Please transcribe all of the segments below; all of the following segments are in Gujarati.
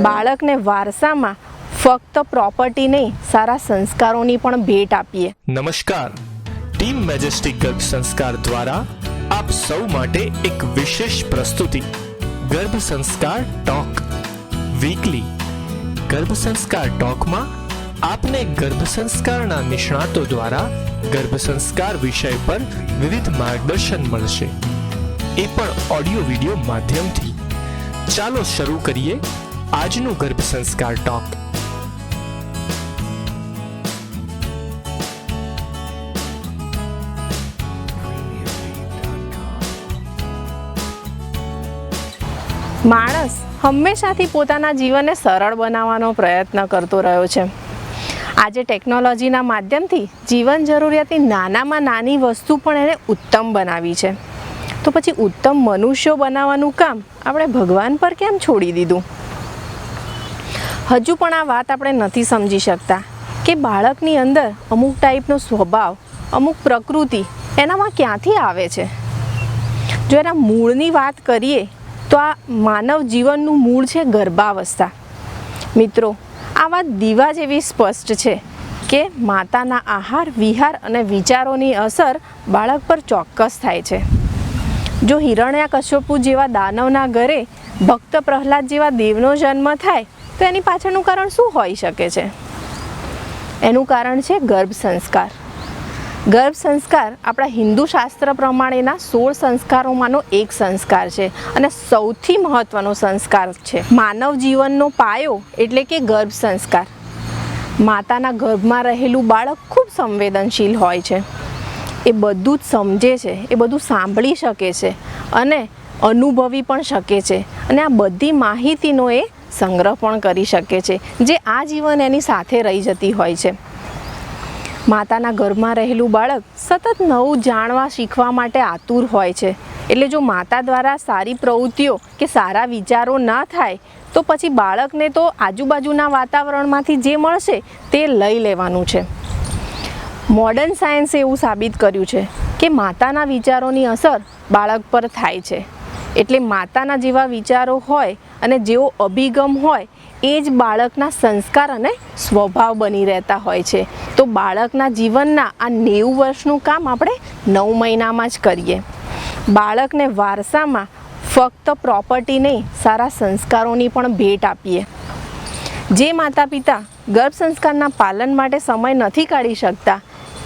બાળકને વારસામાં ફક્ત પ્રોપર્ટી નહીં, સારા સંસ્કારોની પણ ભેટ આપીએ. નમસ્કાર, ટીમ મેજેસ્ટિક ગર્ભ સંસ્કાર દ્વારા આપ સૌ માટે એક વિશેષ પ્રસ્તુતિ ગર્ભ સંસ્કાર ટોક વીકલી. ગર્ભ સંસ્કાર ટોકમાં આપને ગર્ભ સંસ્કારના નિષ્ણાતો દ્વારા ગર્ભ સંસ્કાર વિષય પર વિવિધ માર્ગદર્શન મળશે, એ પણ ઓડિયો વિડિયો માધ્યમથી. ચાલો શરૂ કરીએ આજનું ગર્ભ સંસ્કાર ટોક. માણસ હંમેશાથી પોતાના જીવનને સરળ બનાવવાનો પ્રયત્ન કરતો રહ્યો છે. આજે ટેકનોલોજીના માધ્યમથી જીવન જરૂરિયાતની નાનામાં નાની વસ્તુ પણ એને ઉત્તમ બનાવી છે. તો પછી ઉત્તમ મનુષ્યો બનાવવાનું કામ આપણે ભગવાન પર કેમ છોડી દીધું? હજુ પણ આ વાત આપણે નથી સમજી શકતા કે બાળકની અંદર અમુક ટાઈપનો સ્વભાવ, અમુક પ્રકૃતિ એનામાં ક્યાંથી આવે છે. જો એના મૂળની વાત કરીએ તો આ માનવ જીવનનું મૂળ છે ગર્ભાવસ્થા. મિત્રો, આ વાત દીવા જેવી સ્પષ્ટ છે કે માતાના આહાર, વિહાર અને વિચારોની અસર બાળક પર ચોક્કસ થાય છે. જો હિરણ્યકશ્યપુ જેવા દાનવના ઘરે ભક્ત પ્રહલાદ જેવા દેવનો જન્મ થાય તો એની પાછળનું કારણ શું હોઈ શકે છે? એનું કારણ છે ગર્ભ સંસ્કાર. ગર્ભ સંસ્કાર આપણા હિન્દુ શાસ્ત્ર પ્રમાણેના 16 સંસ્કારોમાંનો એક સંસ્કાર છે અને સૌથી મહત્વનો સંસ્કાર છે. માનવ જીવનનો પાયો એટલે કે ગર્ભ સંસ્કાર. માતાના ગર્ભમાં રહેલું બાળક ખૂબ સંવેદનશીલ હોય છે. એ બધું જ સમજે છે, એ બધું સાંભળી શકે છે અને અનુભવી પણ શકે છે અને આ બધી માહિતીનો એ સંગ્રહ પણ કરી શકે છે, જે આ જીવન એની સાથે રહી જતી હોય છે. માતાના ગર્ભમાં રહેલું બાળક સતત નવું જાણવા, શીખવા માટે આતુર હોય છે. એટલે જો માતા દ્વારા સારી પ્રવૃત્તિઓ કે સારા વિચારો ના થાય તો પછી બાળકને તો આજુબાજુના વાતાવરણમાંથી જે મળશે તે લઈ લેવાનું છે. મોડર્ન સાયન્સે એવું સાબિત કર્યું છે કે માતાના વિચારોની અસર બાળક પર થાય છે. એટલે માતાના જેવા વિચારો હોય અને જેવો અભિગમ હોય એ જ બાળકના સંસ્કાર અને સ્વભાવ બની રહેતા હોય છે. તો બાળકના જીવનના આ 90 વર્ષનું કામ આપણે 9 મહિનામાં જ કરીએ. બાળકને વારસામાં ફક્ત પ્રોપર્ટી નહીં, સારા સંસ્કારોની પણ ભેટ આપીએ. જે માતા પિતા ગર્ભ સંસ્કારના પાલન માટે સમય નથી કાઢી શકતા,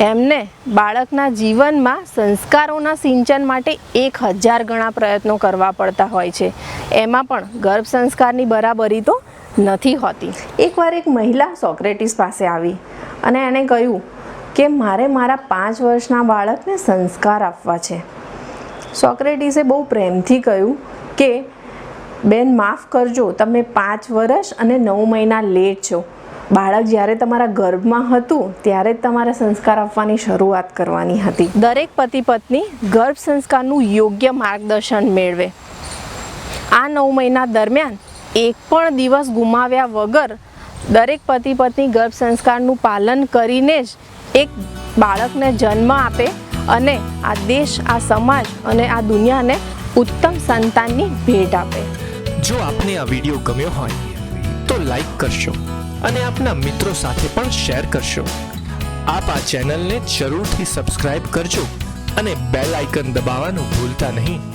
એમને બાળકના જીવનમાં સંસ્કારોના સિંચન માટે 1000 ગણા પ્રયત્નો કરવા પડતા હોય છે. એમાં પણ ગર્ભ સંસ્કારની બરાબરી તો નથી હોતી. એકવાર એક મહિલા સોક્રેટિસ પાસે આવી અને એણે કહ્યું કે મારે મારા 5 વર્ષના બાળકને સંસ્કાર આપવા છે. સોક્રેટિસે બહુ પ્રેમથી કહ્યું કે બેન, માફ કરજો, તમે 5 વર્ષ અને 9 મહિના લેટ છો. બાળક જ્યારે તમારા ગર્ભમાં હતું ત્યારે જ તમારે સંસ્કાર આપવાની શરૂઆત કરવાની હતી. દરેક પતિ પત્ની ગર્ભ સંસ્કારનું યોગ્ય માર્ગદર્શન મેળવે. આ 9 મહિના દરમિયાન એક પણ દિવસ ગુમાવ્યા વગર દરેક પતિ પત્ની ગર્ભ સંસ્કારનું પાલન કરીને જ એક બાળકને જન્મ આપે અને આ દેશ, આ સમાજ અને આ દુનિયાને ઉત્તમ સંતાનની ભેટ આપે. જો આપને આ વિડીયો ગમ્યો હોય તો લાઈક કરશો અને આપના મિત્રો સાથે પણ શેર કરશો. આપ આ ચેનલને જરૂરથી સબસ્ક્રાઇબ કરજો અને બેલ આઇકન દબાવવાનું ભૂલતા નહીં,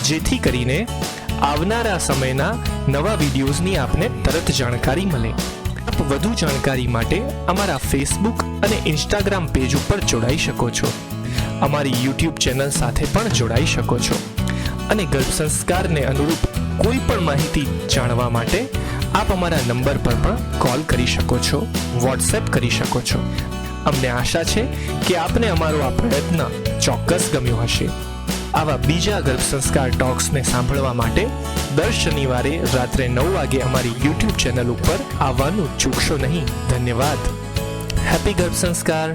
જેથી કરીને આવનારા સમયના નવા વિડીયોઝની આપને તરત જાણકારી મળે. આપ વધુ જાણકારી માટે અમારા ફેસબુક અને ઇન્સ્ટાગ્રામ પેજ ઉપર જોડાઈ શકો છો. અમારી યુટ્યુબ ચેનલ સાથે પણ જોડાઈ શકો છો અને ગર્ભ સંસ્કારને અનુરૂપ કોઈ પણ માહિતી જાણવા માટે આપ અમારા નંબર પર પણ કોલ કરી શકો છો, વોટ્સએપ કરી શકો છો. અમને આશા છે કે આપને અમારો આ પ્રયત્ન ચોક્કસ ગમ્યો હશે. આવા બીજા ગર્ભ સંસ્કાર ટોક્સને સાંભળવા માટે દર શનિવારે રાત્રે 9 વાગે અમારી યુટ્યુબ ચેનલ ઉપર આવવાનું ચૂકશો નહીં. ધન્યવાદ. હેપી ગર્ભ સંસ્કાર.